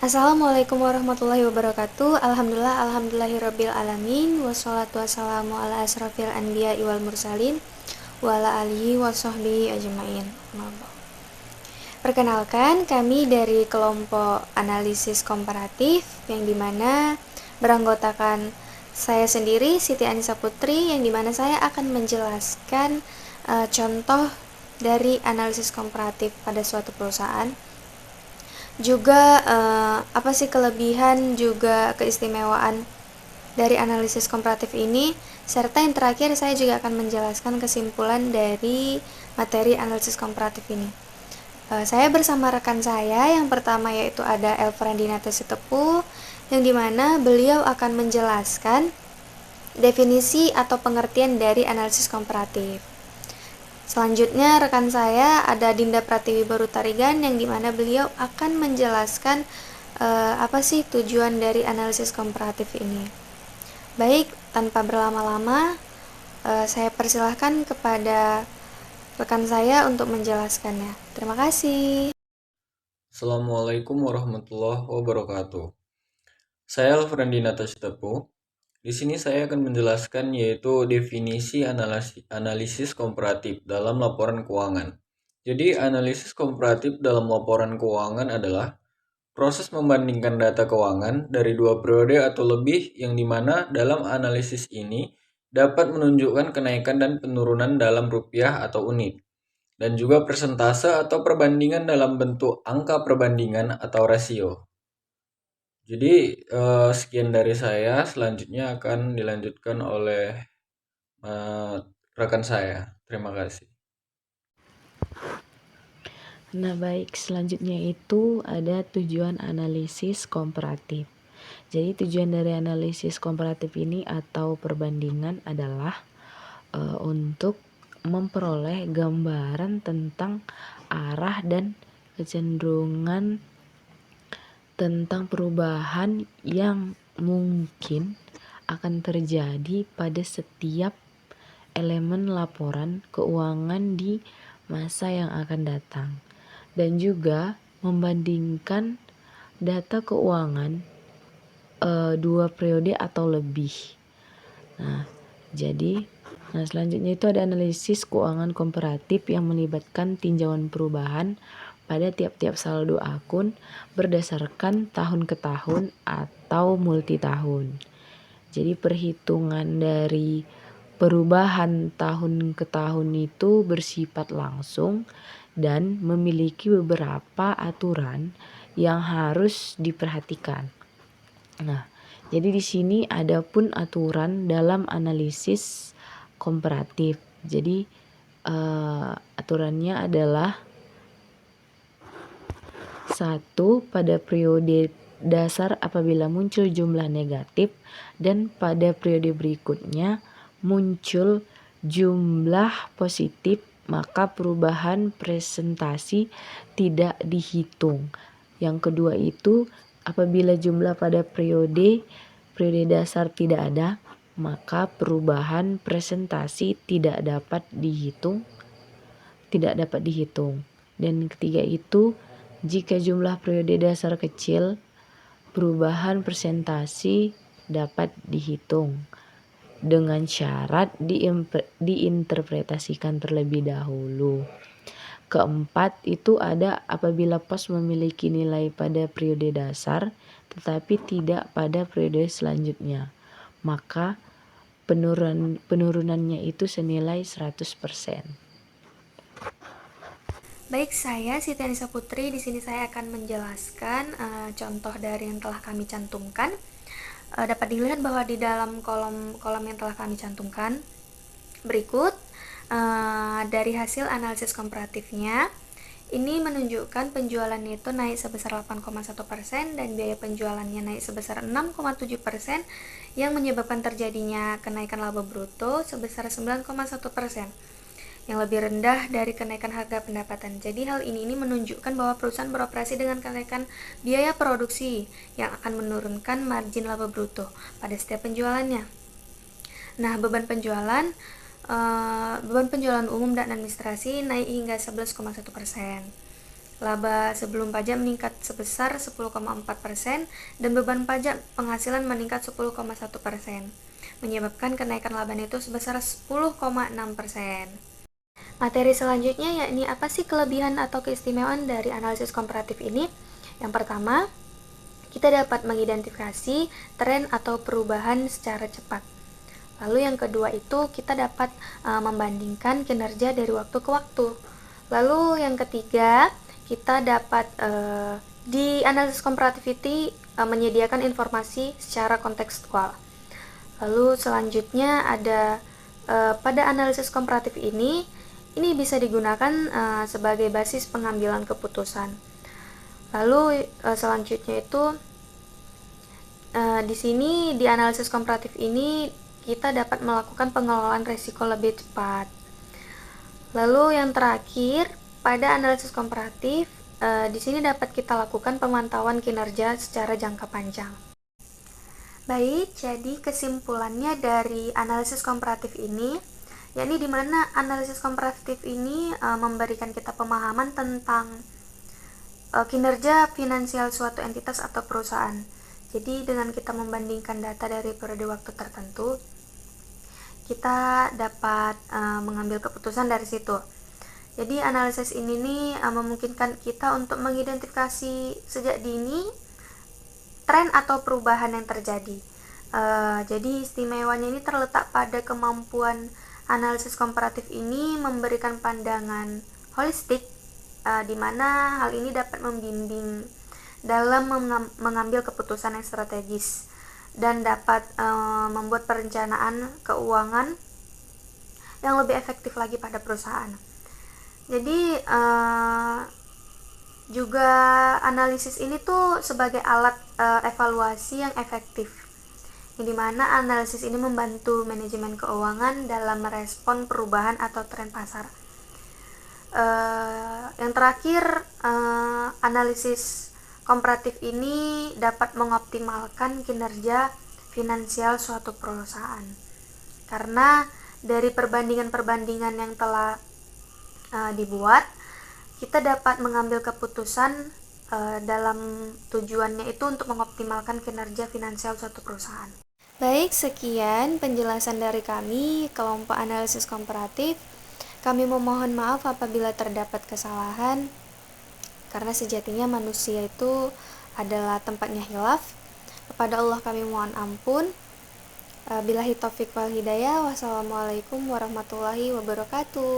Assalamualaikum warahmatullahi wabarakatuh. Alhamdulillahirabbil alamin. Wassalatu wassalamu ala asrofil anbiya wal mursalin wa ala alihi washabbihi ajmain. Perkenalkan, kami dari kelompok analisis komparatif yang dimana beranggotakan saya sendiri, Siti Anissa Putri, yang dimana saya akan menjelaskan contoh dari analisis komparatif pada suatu perusahaan. Juga apa sih kelebihan juga keistimewaan dari analisis komparatif ini, serta yang terakhir saya juga akan menjelaskan kesimpulan dari materi analisis komparatif ini. Saya bersama rekan saya, yang pertama yaitu ada Elfrandina Sitepu, yang dimana beliau akan menjelaskan definisi atau pengertian dari analisis komparatif. Selanjutnya rekan saya ada Dinda Pratiwi Barutarigan, yang dimana beliau akan menjelaskan apa sih tujuan dari analisis komparatif ini. Baik, tanpa berlama-lama, saya persilahkan kepada rekan saya untuk menjelaskannya. Terima kasih. Assalamualaikum warahmatullahi wabarakatuh. Saya Alfrandina Tasitepu. Di sini saya akan menjelaskan yaitu definisi analisis komparatif dalam laporan keuangan. Jadi analisis komparatif dalam laporan keuangan adalah proses membandingkan data keuangan dari dua periode atau lebih yang dimana dalam analisis ini dapat menunjukkan kenaikan dan penurunan dalam rupiah atau unit dan juga persentase atau perbandingan dalam bentuk angka perbandingan atau rasio. Jadi sekian dari saya, selanjutnya akan dilanjutkan oleh eh, rekan saya. Terima kasih. Nah, baik, selanjutnya itu ada tujuan analisis komparatif. Jadi tujuan dari analisis komparatif ini atau perbandingan adalah untuk memperoleh gambaran tentang arah dan kecenderungan tentang perubahan yang mungkin akan terjadi pada setiap elemen laporan keuangan di masa yang akan datang, dan juga membandingkan data keuangan dua periode atau lebih. Nah, selanjutnya itu ada analisis keuangan komparatif yang melibatkan tinjauan perubahan pada tiap-tiap saldo akun berdasarkan tahun ke tahun atau multi tahun. Jadi perhitungan dari perubahan tahun ke tahun itu bersifat langsung dan memiliki beberapa aturan yang harus diperhatikan. Nah, jadi di sini ada pun aturan dalam analisis komparatif. Jadi aturannya adalah: 1. Pada periode dasar apabila muncul jumlah negatif dan pada periode berikutnya muncul jumlah positif, maka perubahan presentasi tidak dihitung. Yang kedua itu apabila jumlah pada periode dasar tidak ada, maka perubahan presentasi tidak dapat dihitung. Dan ketiga itu jika jumlah periode dasar kecil, perubahan presentasi dapat dihitung dengan syarat diinterpretasikan terlebih dahulu. Keempat itu ada apabila pos memiliki nilai pada periode dasar tetapi tidak pada periode selanjutnya, maka penurunannya itu senilai 100%. Baik, saya Siti Anissa Putri. Di sini saya akan menjelaskan contoh dari yang telah kami cantumkan. Dapat dilihat bahwa di dalam kolom yang telah kami cantumkan berikut dari hasil analisis komparatifnya, ini menunjukkan penjualannya itu naik sebesar 8,1% dan biaya penjualannya naik sebesar 6,7%, yang menyebabkan terjadinya kenaikan laba bruto sebesar 9,1%, yang lebih rendah dari kenaikan harga pendapatan. Jadi hal ini menunjukkan bahwa perusahaan beroperasi dengan kenaikan biaya produksi yang akan menurunkan margin laba bruto pada setiap penjualannya. Nah, beban penjualan umum dan administrasi naik hingga 11,1%. Laba sebelum pajak meningkat sebesar 10,4% dan beban pajak penghasilan meningkat 10,1%, menyebabkan kenaikan laba neto sebesar 10,6%. Materi selanjutnya yakni apa sih kelebihan atau keistimewaan dari analisis komparatif ini? Yang pertama, kita dapat mengidentifikasi tren atau perubahan secara cepat. Lalu yang kedua itu kita dapat membandingkan kinerja dari waktu ke waktu. Lalu yang ketiga, kita dapat di analisis komparatif itu menyediakan informasi secara kontekstual. Lalu selanjutnya ada pada analisis komparatif ini bisa digunakan sebagai basis pengambilan keputusan. Lalu selanjutnya itu di sini di analisis komparatif ini kita dapat melakukan pengelolaan risiko lebih cepat. Lalu yang terakhir, pada analisis komparatif di sini dapat kita lakukan pemantauan kinerja secara jangka panjang. Baik, jadi kesimpulannya dari analisis komparatif ini, yakni di mana analisis komparatif ini memberikan kita pemahaman tentang kinerja finansial suatu entitas atau perusahaan. Jadi dengan kita membandingkan data dari periode waktu tertentu, kita dapat mengambil keputusan dari situ. Jadi analisis ini memungkinkan kita untuk mengidentifikasi sejak dini tren atau perubahan yang terjadi. Jadi istimewanya ini terletak pada kemampuan analisis komparatif ini memberikan pandangan holistik, di mana hal ini dapat membimbing dalam mengambil keputusan yang strategis dan dapat membuat perencanaan keuangan yang lebih efektif lagi pada perusahaan. Jadi juga analisis ini tuh sebagai alat evaluasi yang efektif, yang dimana analisis ini membantu manajemen keuangan dalam merespon perubahan atau tren pasar. Yang terakhir, analisis komparatif ini dapat mengoptimalkan kinerja finansial suatu perusahaan, karena dari perbandingan-perbandingan yang telah dibuat, kita dapat mengambil keputusan dalam tujuannya itu untuk mengoptimalkan kinerja finansial suatu perusahaan. Baik, sekian penjelasan dari kami, kelompok analisis komparatif. Kami memohon maaf apabila terdapat kesalahan, karena sejatinya manusia itu adalah tempatnya khilaf. Kepada Allah kami mohon ampun. Billahi taufiq wal hidayah. Wassalamualaikum warahmatullahi wabarakatuh.